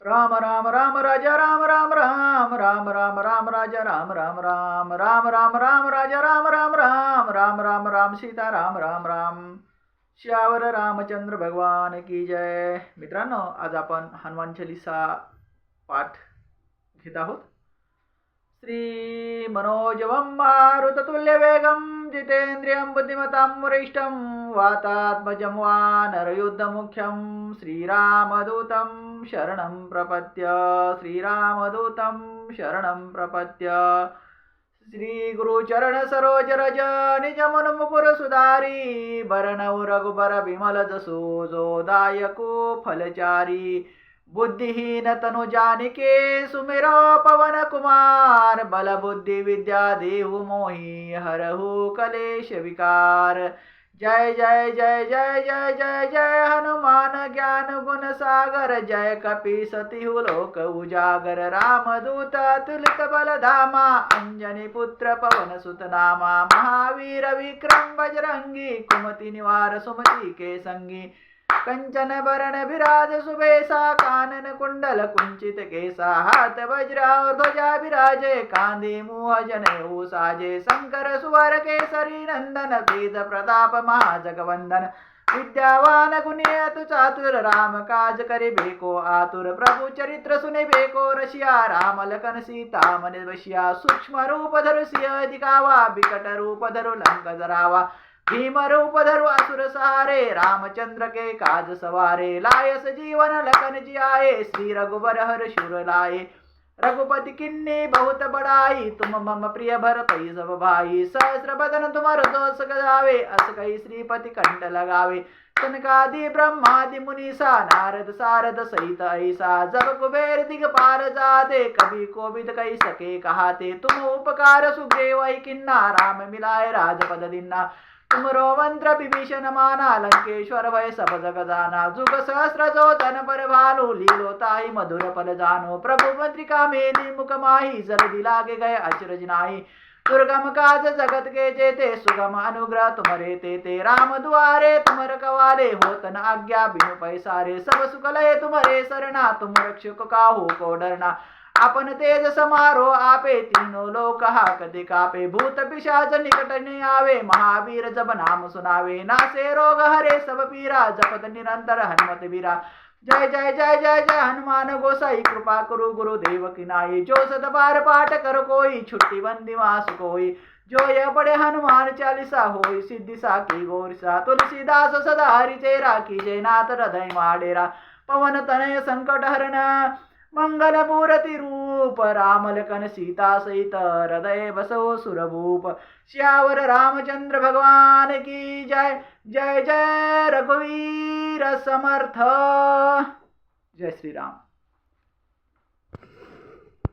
राम राम राम राजा राम राम राम राम राम राम राजा राम राम राम राम राम राम राजा राम राम राम राम राम राम सीता राम राम राम श्यावर रामचंद्र भगवान की जय. मित्रांनो, आज आपण हनुमान चालीसा पाठ घेत आहोत. श्री मनोजवं मारुततुल्यवेगं जितेन्द्रियं बुद्धिमतां वरिष्ठं वातात्मजं वानरयुद्धमुख्यं श्रीरामदूतं शरणं प्रपद्य. श्रीरामदूतं शरणं प्रपद्य. श्री गुरुचरण सरोज रज निज मन मुकुर सुधारी बरनऊ रघुबर विमल जसो जो दायको फलचारी. बुद्धिहीन तनु जानिके सुमिरो पवन कुमार बल बुद्धि विद्या देहु मोहि हरहु कलेश विकार. जय जय जय जय जय जय जय हनुमान ज्ञान गुण सागर जय कपि सतिहु लोक उजागर. रामदूत अतुलित बल धामा अंजनी पुत्र पवन सुत नामा. महावीर विक्रम बजरंगी कुमति निवार सुमति के संगी. कंचन बरण विराज सुबेसा कानन कुंडल कुंचित केसा. हाथ वज्र ध्वजा विराजे कांधे मुह जनेऊ साजे. शंकर सुवर केसरी नंदन तेज प्रताप महाजगवंदन. विद्यावान गुणी अतु चातुर राम काज करिबे को आतुर. प्रभु चरित्र सुनिबे को रसिया राम लखन सीता मन बसिया. सूक्ष्म रूप धरु सिंह दिखावा बिकट रूप धरु लंक जरावा. भीम रूप धरु असुर सहारे रामचंद्र के काज सवारे. लायस जीवन लखन जियाए श्री रघुबर हर शुर लाए. रघुपति किन्नी बहुत बड़ाई तुम मम प्रिय भरत सब भाई. सहस्र बदन तुम दोष गजावे अस कही श्रीपति कंठ लगावे. सनकादि ब्रह्मादि मुनीसा नारद सारद सहित ऐसा. जब कुबेर दिगपाल जाते कभी कोविद कही सके कहाते. तुम उपकार सुग्रीव किन्ना राम मिलाए राजपद दिन्ना. तुमरो मंत्र विभीषण माना लंकेश्वर भय सब जग जाना. जुग सहस्र जो जन पर भालू लीलो ताई मधुर पल जानो. प्रभु मंत्रिका मेली मुख माही जल्दी लागे गए अचरज नाही. दुर्गम काज जगत के जेते सुगम अनुग्रह तुम्हारे तेते. राम दुआरे तुम रखवाले होत न आज्ञा बिनु पैसारे. सब सुख लय तुम्हारे सरना तुम रक्षक काहू को डरना. अपन तेज समारो आपे तीनों लोक हाकते कापे. भूत पिशाच निकट नहीं आवे महावीर जब नाम सुनावे. नासे रोग हरे सब पीरा जपत निरंतर हनुमत बीरा. जय जय जय जय जय हनुमान गोसाई कृपा करो गुरुदेव की नाई. जो सत बार पाठ कर कोई छुट्टी बंदी मास कोई. जो यह पढ़े हनुमान चालीसा होई सिद्धि साकी गौरीसा. तुलसीदास सदा हरि चेरा की जय नाथ हृदय माडेरा. पवन तनय संकट हरण मंगल मूर्ति रूप. राम लखन सीता सहित हृदय बसो सुरभूप. श्यावर रामचंद्र भगवान की जय. जय जय रघुवीर समर्थ. जय श्री राम.